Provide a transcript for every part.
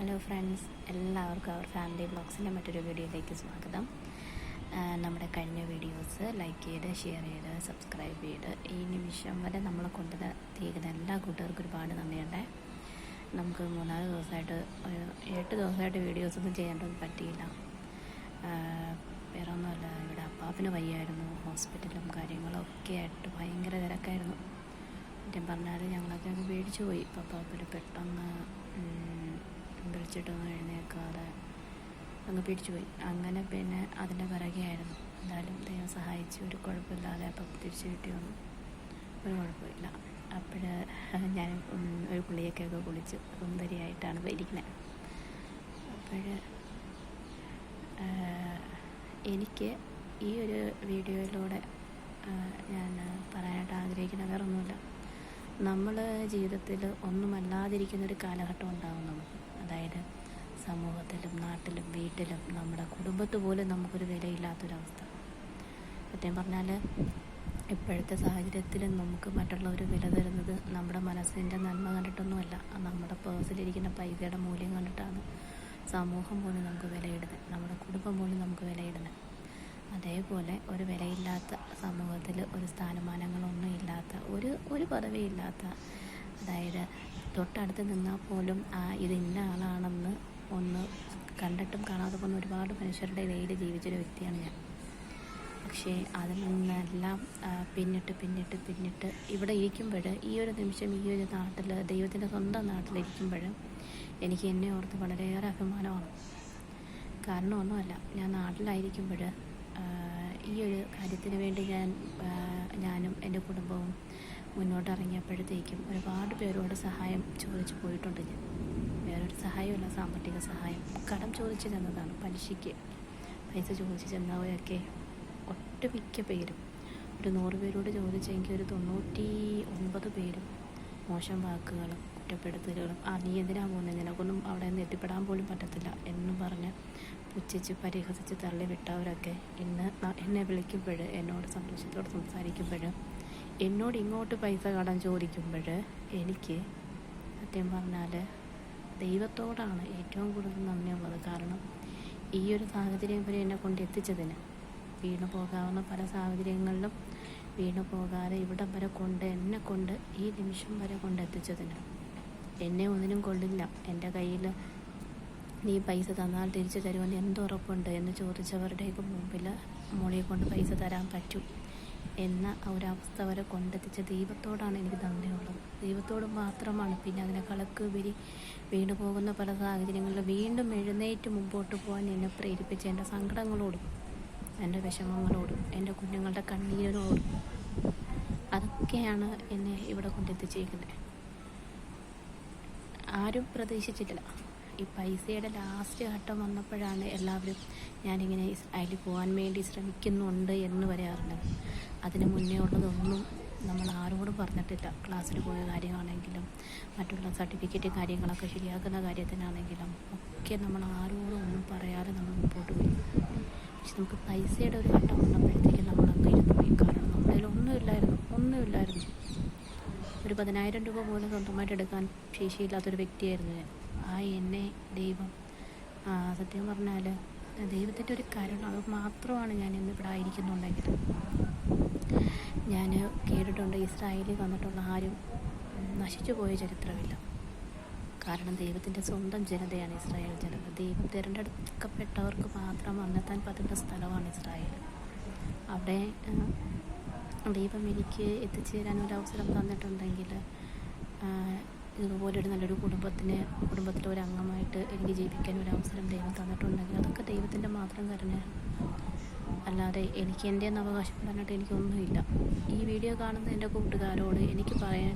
Hello friends, എല്ലാവർക്കും അവർ family ബ്ലോഗ്സിൻ്റെ മറ്റൊരു വീഡിയോയിലേക്ക് സ്വാഗതം. നമ്മുടെ കഴിഞ്ഞ വീഡിയോസ് ലൈക്ക് ചെയ്ത്, ഷെയർ ചെയ്ത്, സബ്സ്ക്രൈബ് ചെയ്ത് ഈ നിമിഷം വരെ നമ്മളെ കൊണ്ടുവരുന്ന എല്ലാ കൂട്ടുകാർക്കും ഒരുപാട് നന്ദിയുണ്ട്. നമുക്ക് 3-4 ദിവസമായിട്ട് 8 ദിവസമായിട്ട് വീഡിയോസൊന്നും ചെയ്യാനൊന്നും പറ്റിയില്ല. വേറെ ഒന്നുമല്ല, ഇവിടെ അപ്പാപ്പിന് വയ്യായിരുന്നു, ഹോസ്പിറ്റലും കാര്യങ്ങളും ഒക്കെ ആയിട്ട് ഭയങ്കര തിരക്കായിരുന്നു. സത്യം പറഞ്ഞാൽ ഞങ്ങളൊക്കെ അങ്ങ് പേടിച്ചു പോയി. അപ്പാപ്പിന് പെട്ടെന്ന് വിളിച്ചിട്ടൊന്നും എഴുന്നേൽക്കാതെ അങ്ങ് പിടിച്ചു പോയി. അങ്ങനെ പിന്നെ അതിൻ്റെ പിറകെയായിരുന്നു. എന്തായാലും ദൈവം സഹായിച്ച് ഒരു കുഴപ്പമില്ലാതെ അപ്പം തിരിച്ചു കിട്ടിയൊന്നും ഒരു കുഴപ്പമില്ല. അപ്പോൾ ഞാൻ ഒരു കുളിയൊക്കെയൊക്കെ കുളിച്ച് സുന്ദരിയായിട്ടാണ് ഇരിക്കുന്നത്. അപ്പോൾ എനിക്ക് ഈ ഒരു വീഡിയോയിലൂടെ ഞാൻ പറയാനായിട്ട് ആഗ്രഹിക്കുന്ന വേറെ ഒന്നുമില്ല. നമ്മൾ ജീവിതത്തിൽ ഒന്നുമല്ലാതിരിക്കുന്നൊരു കാലഘട്ടം ഉണ്ടാകും നമുക്ക്. അതായത് സമൂഹത്തിലും നാട്ടിലും വീട്ടിലും നമ്മുടെ കുടുംബത്ത് പോലും നമുക്കൊരു വിലയില്ലാത്തൊരവസ്ഥ. സത്യം പറഞ്ഞാൽ ഇപ്പോഴത്തെ സാഹചര്യത്തിൽ നമുക്ക് മറ്റുള്ളവർ വില തരുന്നത് നമ്മുടെ മനസ്സിൻ്റെ നന്മ കണ്ടിട്ടൊന്നുമല്ല, നമ്മുടെ പേഴ്സിലിരിക്കുന്ന പൈസയുടെ മൂല്യം കണ്ടിട്ടാണ് സമൂഹം പോലും നമുക്ക് വിലയിടുന്നത്, നമ്മുടെ കുടുംബം പോലും നമുക്ക് വിലയിടുന്നത്. അതേപോലെ ഒരു വിലയില്ലാത്ത സമൂഹത്തിൽ ഒരു സ്ഥാനമാനങ്ങളൊന്നും ഇല്ലാത്ത, ഒരു പദവിയില്ലാത്ത, അതായത് തൊട്ടടുത്ത് നിന്നാൽ പോലും ഇത് ഇന്ന ആളാണെന്ന് ഒന്ന് കണ്ടിട്ടും കാണാതെ പോകുന്ന ഒരുപാട് മനുഷ്യരുടെ ഇടയിൽ ജീവിച്ചൊരു വ്യക്തിയാണ് ഞാൻ. പക്ഷേ അതിൽ നിന്നെല്ലാം പിന്നിട്ട് ഇവിടെ ഇരിക്കുമ്പോൾ, ഈ ഒരു നിമിഷം ഈ ഒരു നാട്ടിൽ, ദൈവത്തിൻ്റെ സ്വന്തം നാട്ടിലിരിക്കുമ്പോൾ എനിക്ക് എന്നെ ഓർത്ത് വളരെയേറെ അഭിമാനമാണ്. കാരണം ഒന്നുമല്ല, ഞാൻ നാട്ടിലായിരിക്കുമ്പോൾ ഈ ഒരു കാര്യത്തിന് വേണ്ടി ഞാനും എൻ്റെ കുടുംബവും മുന്നോട്ടിറങ്ങിയപ്പോഴത്തേക്കും ഒരുപാട് പേരോട് സഹായം ചോദിച്ചു പോയിട്ടുണ്ട്. ഞാൻ വേറൊരു സഹായമല്ല, സാമ്പത്തിക സഹായം, കടം ചോദിച്ചു ചെന്നതാണ്. പലിശയ്ക്ക് പൈസ ചോദിച്ചു ചെന്നവരൊക്കെ ഒട്ടുമിക്ക പേരും, ഒരു 100 പേരോട് ചോദിച്ചെങ്കിൽ ഒരു 99 പേരും മോശം വാക്കുകളും കുറ്റപ്പെടുത്തലുകളും, നീ എന്തിനാ പോകുന്നത്, നിനക്കൊന്നും അവിടെ നിന്ന് എത്തിപ്പെടാൻ പോലും പറ്റത്തില്ല എന്നും പറഞ്ഞ് പുച്ഛിച്ച് പരിഹസിച്ച് തള്ളിവിട്ടവരൊക്കെ ഇന്ന് എന്നെ വിളിക്കുമ്പോൾ, എന്നോട് സന്തോഷത്തോടെ സംസാരിക്കുമ്പോൾ, എന്നോട് ഇങ്ങോട്ട് പൈസ കടം ചോദിക്കുമ്പോൾ എനിക്ക് സത്യം പറഞ്ഞാൽ ദൈവത്തോടാണ് ഏറ്റവും കൂടുതൽ നന്ദിയുള്ളത്. കാരണം ഈ ഒരു സാഹചര്യം വരെ എന്നെ കൊണ്ട് എത്തിച്ചതിന്, വീണു പോകാവുന്ന പല സാഹചര്യങ്ങളിലും വീണു പോകാതെ ഇവിടം വരെ എന്നെ കൊണ്ട് ഈ നിമിഷം വരെ കൊണ്ടെത്തിച്ചതിന്, എന്നെ ഒന്നിനും കൊള്ളില്ല, എൻ്റെ കയ്യിൽ നീ പൈസ തന്നാൽ തിരിച്ചു തരുമെന്ന് എന്തുറപ്പുണ്ട് എന്ന് ചോദിച്ചവരുടെയൊക്കെ മുമ്പിൽ മോളെ കൊണ്ട് പൈസ തരാൻ പറ്റും എന്ന ഒരവസ്ഥ വരെ കൊണ്ടെത്തിച്ച ദൈവത്തോടാണ് എനിക്ക് നന്ദിയുള്ളത്. ദൈവത്തോട് മാത്രമാണ്. പിന്നെ അതിനേക്കാളൊക്കെ ഉപരി വീണു പോകുന്ന പല സാഹചര്യങ്ങളിൽ വീണ്ടും എഴുന്നേറ്റ് മുമ്പോട്ട് പോകാൻ എന്നെ പ്രേരിപ്പിച്ച എൻ്റെ സങ്കടങ്ങളോടും, എൻ്റെ വിഷമങ്ങളോടും, എൻ്റെ കുഞ്ഞുങ്ങളുടെ കണ്ണീരിനോടും, അതൊക്കെയാണ് എന്നെ ഇവിടെ കൊണ്ടെത്തിച്ചേക്കുന്നത്. ആരും പ്രതീക്ഷിച്ചിട്ടില്ല. ഈ പൈസയുടെ ലാസ്റ്റ് ഘട്ടം വന്നപ്പോഴാണ് എല്ലാവരും ഞാനിങ്ങനെ ഇസ്രായേലിൽ പോകാൻ വേണ്ടി ശ്രമിക്കുന്നുണ്ട് എന്ന് വരെ അറിഞ്ഞത്. അതിന് മുന്നേ ഉള്ളതൊന്നും നമ്മൾ ആരോടും പറഞ്ഞിട്ടില്ല. ക്ലാസ്സിൽ പോയ കാര്യമാണെങ്കിലും മറ്റുള്ള സർട്ടിഫിക്കറ്റ് കാര്യങ്ങളൊക്കെ ശരിയാക്കുന്ന കാര്യത്തിനാണെങ്കിലും ഒക്കെ നമ്മൾ ആരോടും ഒന്നും പറയാതെ നമ്മൾ മുമ്പോട്ട് പോയി. പക്ഷെ നമുക്ക് പൈസയുടെ ഒരു ഘട്ടം വന്നപ്പോഴത്തേക്കും നമ്മളൊക്കെ ഇരുന്ന് പോയി. കാരണം നമ്മുടെ കയ്യിൽ ഒന്നുമില്ലായിരുന്നു. ഒരു 10,000 രൂപ പോലും സ്വന്തമായിട്ട് എടുക്കാൻ ശേഷിയില്ലാത്തൊരു വ്യക്തിയായിരുന്നു ഞാൻ. എന്നെ ദൈവം, സത്യം പറഞ്ഞാൽ ദൈവത്തിൻ്റെ ഒരു കരുണ, അത് മാത്രമാണ് ഞാൻ ഇന്നിവിടെ ആയിരിക്കുന്നുണ്ടെങ്കിൽ. ഞാൻ കേട്ടിട്ടുണ്ട്, ഇസ്രായേലിൽ വന്നിട്ടുള്ള ആരും നശിച്ചു പോയ ചരിത്രമില്ല. കാരണം ദൈവത്തിൻ്റെ സ്വന്തം ജനതയാണ് ഇസ്രായേൽ ജനത. ദൈവം തിരഞ്ഞെടുക്കപ്പെട്ടവർക്ക് മാത്രം വന്നെത്താൻ പറ്റുന്ന സ്ഥലമാണ് ഇസ്രായേൽ. അവിടെ ദൈവം എനിക്ക് എത്തിച്ചേരാൻ ഒരു അവസരം തന്നിട്ടുണ്ടെങ്കിൽ, ഇതുപോലൊരു നല്ലൊരു കുടുംബത്തിലെ ഒരു അംഗമായിട്ട് എനിക്ക് ജീവിക്കാൻ ഒരു അവസരം ദൈവം തന്നിട്ടുണ്ടെങ്കിൽ അതൊക്കെ ദൈവത്തിൻ്റെ മാത്രം കരുണയാണ്. അല്ലാതെ എനിക്ക് എൻ്റെ അവകാശപ്പെടാനായിട്ട് എനിക്കൊന്നുമില്ല. ഈ വീഡിയോ കാണുന്ന എൻ്റെ കൂട്ടുകാരോട് എനിക്ക് പറയാൻ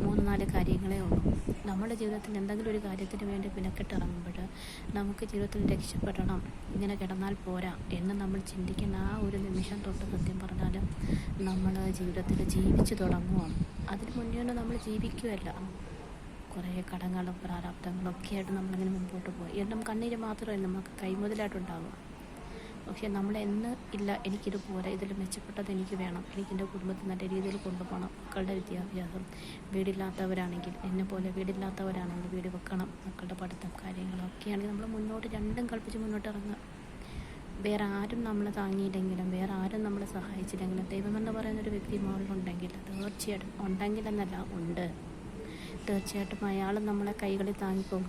3-4 കാര്യങ്ങളേ ഉള്ളൂ. നമ്മുടെ ജീവിതത്തിൽ എന്തെങ്കിലും ഒരു കാര്യത്തിന് വേണ്ടി പിന്നക്കിട്ടിറങ്ങുമ്പോൾ നമുക്ക് ജീവിതത്തിൽ രക്ഷപ്പെടണം, ഇങ്ങനെ കിടന്നാൽ പോരാ എന്ന് നമ്മൾ ചിന്തിക്കുന്ന ഒരു നിമിഷം തൊട്ട് സത്യം പറഞ്ഞാൽ നമ്മൾ ജീവിതത്തിൽ ജീവിച്ചു തുടങ്ങുകയാണ്. അതിന് മുന്നേ നമ്മൾ ജീവിക്കുകയല്ല. കുറേ കടങ്ങളും പ്രാരാബ്ദങ്ങളും ഒക്കെ ആയിട്ട് നമ്മളിങ്ങനെ മുമ്പോട്ട് പോയി എല്ലാം കണ്ണീര് മാത്രമല്ല നമുക്ക് കൈമുതലായിട്ടുണ്ടാവുക. പക്ഷേ നമ്മളെന്ന് ഇല്ല എനിക്കിത് പോരാ, ഇതിൽ മെച്ചപ്പെട്ടത് എനിക്ക് വേണം, എനിക്കെൻ്റെ കുടുംബത്തെ നല്ല രീതിയിൽ കൊണ്ടുപോകണം, മക്കളുടെ വിദ്യാഭ്യാസം, വീടില്ലാത്തവരാണെങ്കിൽ എന്നെ പോലെ വീടില്ലാത്തവരാണെങ്കിൽ വീട് വെക്കണം, മക്കളുടെ പഠിത്തം കാര്യങ്ങളൊക്കെയാണെങ്കിൽ നമ്മൾ മുന്നോട്ട് രണ്ടും കൽപ്പിച്ച് മുന്നോട്ട് ഇറങ്ങുക. വേറെ ആരും നമ്മളെ താങ്ങിയില്ലെങ്കിലും വേറെ ആരും നമ്മളെ സഹായിച്ചില്ലെങ്കിലും ദൈവമെന്ന് പറയുന്നൊരു വ്യക്തി മുകളിലുണ്ടെങ്കിൽ തീർച്ചയായിട്ടും, ഉണ്ടെങ്കിലെന്നല്ല ഉണ്ട്, തീർച്ചയായിട്ടും അയാൾ നമ്മളെ കൈകളിൽ താങ്ങിപ്പോകും.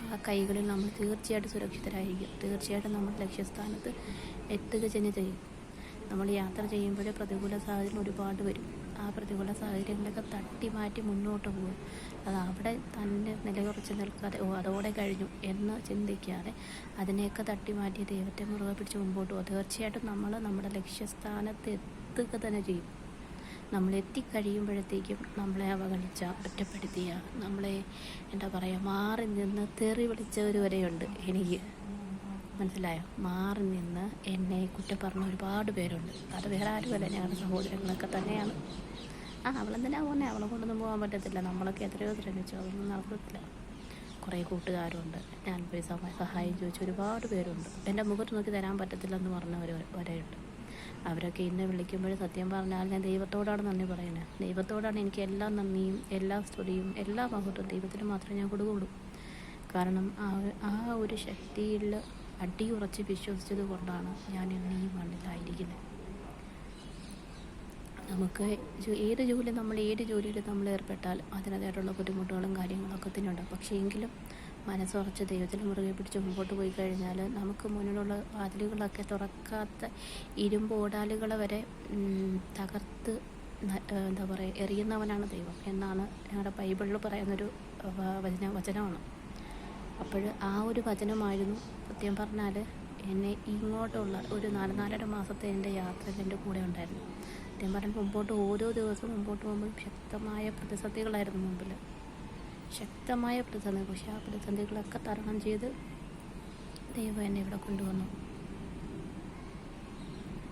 ആ കൈകളിൽ നമ്മൾ തീർച്ചയായിട്ടും സുരക്ഷിതരായിരിക്കും. തീർച്ചയായിട്ടും നമ്മൾ ലക്ഷ്യസ്ഥാനത്ത് എത്തുക തന്നെ ചെയ്യും. നമ്മൾ യാത്ര ചെയ്യുമ്പോൾ പ്രതികൂല സാഹചര്യം ഒരുപാട് വരും. ആ പ്രതികൂല സാഹചര്യങ്ങളൊക്കെ തട്ടി മാറ്റി മുന്നോട്ട് പോകും. അത് അവിടെ തന്നെ നിലയുറച്ച് നിൽക്കാതെ അതോടെ കഴിഞ്ഞു എന്ന് ചിന്തിക്കാതെ അതിനെയൊക്കെ തട്ടി മാറ്റി ദൈവത്തെ മുറുകെ പിടിച്ച് മുമ്പോട്ട് പോകും. തീർച്ചയായിട്ടും നമ്മൾ നമ്മുടെ ലക്ഷ്യസ്ഥാനത്ത് എത്തുക തന്നെ ചെയ്യും. നമ്മൾ എത്തിക്കഴിയുമ്പോഴത്തേക്കും നമ്മളെ അവഗണിച്ച, ഒറ്റപ്പെടുത്തിയ, നമ്മളെ എന്താ പറയുക, മാറി നിന്ന് തെറി വിളിച്ചവർ വരെയുണ്ട്. എനിക്ക് മനസ്സിലായോ? മാറി നിന്ന് എന്നെ കുറ്റം പറഞ്ഞ ഒരുപാട് പേരുണ്ട്. അത് വേറെ ആരുമല്ല, ഞങ്ങളുടെ സഹോദരങ്ങളൊക്കെ തന്നെയാണ്. അവളെന്തിനാ പോകുന്നത്, അവളെ കൊണ്ടൊന്നും പോകാൻ പറ്റത്തില്ല, നമ്മളൊക്കെ എത്രയോ ശ്രമിച്ചു, അതൊന്നും നടക്കത്തില്ല. കുറേ കൂട്ടുകാരുണ്ട്, ഞാൻ പോയി സഹായം ചോദിച്ച ഒരുപാട് പേരുണ്ട്. എൻ്റെ മുഖത്ത് നോക്കി തരാൻ പറ്റത്തില്ലെന്ന് പറഞ്ഞവർ വരെയുണ്ട്. അവരൊക്കെ ഇന്ന് വിളിക്കുമ്പോഴും സത്യം പറഞ്ഞാൽ ഞാൻ ദൈവത്തോടാണ് നന്ദി പറയുന്നത്. ദൈവത്തോടാണ് എനിക്ക് എല്ലാ നന്ദിയും എല്ലാ സ്തുതിയും എല്ലാ മഹത്വവും ദൈവത്തിന് മാത്രമേ ഞാൻ കൊടുക്കുള്ളൂ. കാരണം ആ ഒരു ശക്തിയിൽ അടിയുറച്ച് വിശ്വസിച്ചത് കൊണ്ടാണ് ഞാൻ ഇന്ന് ഈ മണ്ണിലായിരിക്കുന്നത്. നമുക്ക് ഏത് ജോലിയിൽ നമ്മൾ ഏർപ്പെട്ടാൽ അതിനതായിട്ടുള്ള ബുദ്ധിമുട്ടുകളും കാര്യങ്ങളൊക്കെ തന്നെയുണ്ട്. പക്ഷേ എങ്കിലും മനസ്സുറച്ച് ദൈവത്തിൽ മുറുകെ പിടിച്ച് മുമ്പോട്ട് പോയി കഴിഞ്ഞാൽ നമുക്ക് മുന്നിലുള്ള വാതിലുകളൊക്കെ തുറക്കാത്ത ഇരുമ്പ് ഓടാലുകൾ വരെ തകർത്ത് എന്താ പറയുക എറിയുന്നവനാണ് ദൈവം എന്നാണ് ഞങ്ങളുടെ ബൈബിളിൽ പറയുന്നൊരു വചനമാണ്. അപ്പോൾ ആ ഒരു വചനമായിരുന്നു സത്യം പറഞ്ഞാൽ എന്നെ ഇങ്ങോട്ടുള്ള ഒരു 4.5 മാസത്തെ എൻ്റെ യാത്രയിൽ എൻ്റെ കൂടെ ഉണ്ടായിരുന്നു. സത്യം പറഞ്ഞാൽ മുമ്പോട്ട് ഓരോ ദിവസവും മുമ്പോട്ട് പോകുമ്പോഴും ശക്തമായ പ്രതിസന്ധികളായിരുന്നു മുമ്പിൽ, ശക്തമായ പ്രതിസന്ധി. പക്ഷേ ആ പ്രതിസന്ധികളൊക്കെ തരണം ചെയ്ത് ദൈവം എന്നെ ഇവിടെ കൊണ്ടുവന്നു.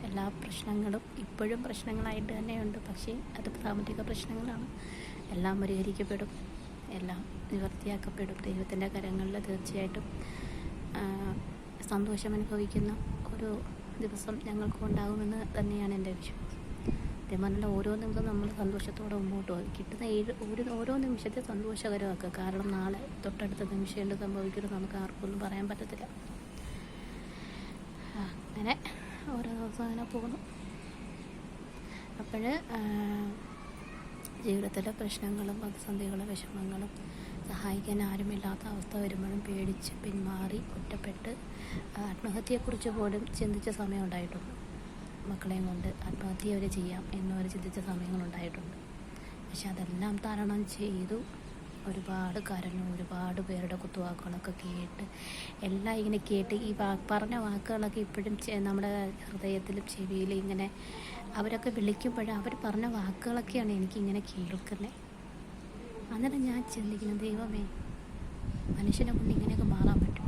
എല്ലാ പ്രശ്നങ്ങളും ഇപ്പോഴും പ്രശ്നങ്ങളായിട്ട് തന്നെയുണ്ട്. പക്ഷേ അത് സാമ്പത്തിക പ്രശ്നങ്ങളാണ്. എല്ലാം പരിഹരിക്കപ്പെടും, എല്ലാം നിവർത്തിയാക്കപ്പെടും. ദൈവത്തിൻ്റെ കരങ്ങളിൽ തീർച്ചയായിട്ടും സന്തോഷം അനുഭവിക്കുന്ന ഒരു ദിവസം ഞങ്ങൾക്കും ഉണ്ടാകുമെന്ന് തന്നെയാണ് എൻ്റെ വിശ്വാസം. അതേമാതിരി ഓരോ നിമിഷം നമ്മൾ സന്തോഷത്തോടെ മുമ്പോട്ട് പോകും. കിട്ടുന്ന ഓരോ നിമിഷത്തെ സന്തോഷകരമാക്കുക. കാരണം നാളെ തൊട്ടടുത്ത നിമിഷം എന്ത് സംഭവിക്കുന്നത് നമുക്ക് ആർക്കൊന്നും പറയാൻ പറ്റത്തില്ല. അങ്ങനെ ഓരോ ദിവസം അങ്ങനെ പോകുന്നു. അപ്പോൾ ജീവിതത്തിലെ പ്രശ്നങ്ങളും പ്രതിസന്ധികളും വിഷമങ്ങളും സഹായിക്കാൻ ആരുമില്ലാത്ത അവസ്ഥ വരുമ്പോഴും പേടിച്ച് പിന്മാറി ഒറ്റപ്പെട്ട് ആത്മഹത്യയെക്കുറിച്ച് പോലും ചിന്തിച്ച സമയം ഉണ്ടായിട്ടുണ്ട്. മക്കളെയും കൊണ്ട് ആത്മഹത്യ വരെ ചെയ്യാം എന്നവർ ചിന്തിച്ച സമയങ്ങളുണ്ടായിട്ടുണ്ട്. പക്ഷെ അതെല്ലാം തരണം ചെയ്തു. ഒരുപാട് കരഞ്ഞു, ഒരുപാട് പേരുടെ കുത്തുവാക്കുകളൊക്കെ കേട്ട് എല്ലാം ഇങ്ങനെ കേട്ട് ഈ പറഞ്ഞ വാക്കുകളൊക്കെ ഇപ്പോഴും നമ്മുടെ ഹൃദയത്തിലും ചെവിയിലും ഇങ്ങനെ അവരൊക്കെ വിളിക്കുമ്പോഴും അവർ പറഞ്ഞ വാക്കുകളൊക്കെയാണ് എനിക്കിങ്ങനെ കേൾക്കുന്നത്. അന്നേരം ഞാൻ ചിന്തിക്കുന്നു, ദൈവമേ, മനുഷ്യനെ കൊണ്ട് ഇങ്ങനെയൊക്കെ മാറാൻ പറ്റും?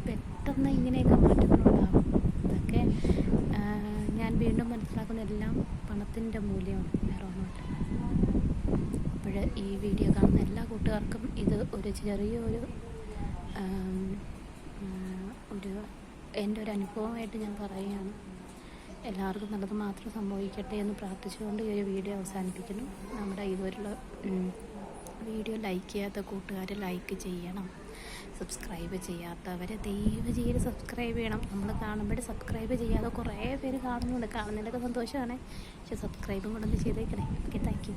പെട്ടെന്ന് ഇങ്ങനെയൊക്കെ മാറ്റങ്ങളുണ്ടാകും. ഇതൊക്കെ ഞാൻ വീണ്ടും മനസ്സിലാക്കുന്ന എല്ലാം പണത്തിൻ്റെ മൂല്യമാണ്, വേറെ ഒന്നുമില്ല. അപ്പോൾ ഈ വീഡിയോ കാണുന്ന എല്ലാ കൂട്ടുകാർക്കും ഇത് ഒരു ചെറിയൊരു എൻ്റെ ഒരു അനുഭവമായിട്ട് ഞാൻ പറയുകയാണ്. എല്ലാവർക്കും നല്ലത് മാത്രം സംഭവിക്കട്ടെ എന്ന് പ്രാർത്ഥിച്ചുകൊണ്ട് ഈ ഒരു വീഡിയോ അവസാനിപ്പിക്കുന്നു. നമ്മുടെ ഇതുവരെയുള്ള വീഡിയോ ലൈക്ക് ചെയ്യാത്ത കൂട്ടുകാർ ലൈക്ക് ചെയ്യണം. സബ്സ്ക്രൈബ് ചെയ്യാത്തവർ ദയവ് ചെയ്ത് സബ്സ്ക്രൈബ് ചെയ്യണം. നമ്മൾ കാണുമ്പോൾ സബ്സ്ക്രൈബ് ചെയ്യാതെ കുറേ പേര് കാണുന്നുണ്ട്. കാണുന്നതിലൊക്കെ സന്തോഷമാണ്, പക്ഷെ സബ്സ്ക്രൈബും കൂടെ ഒന്ന് ചെയ്തേക്കണേ. Okay, thank you.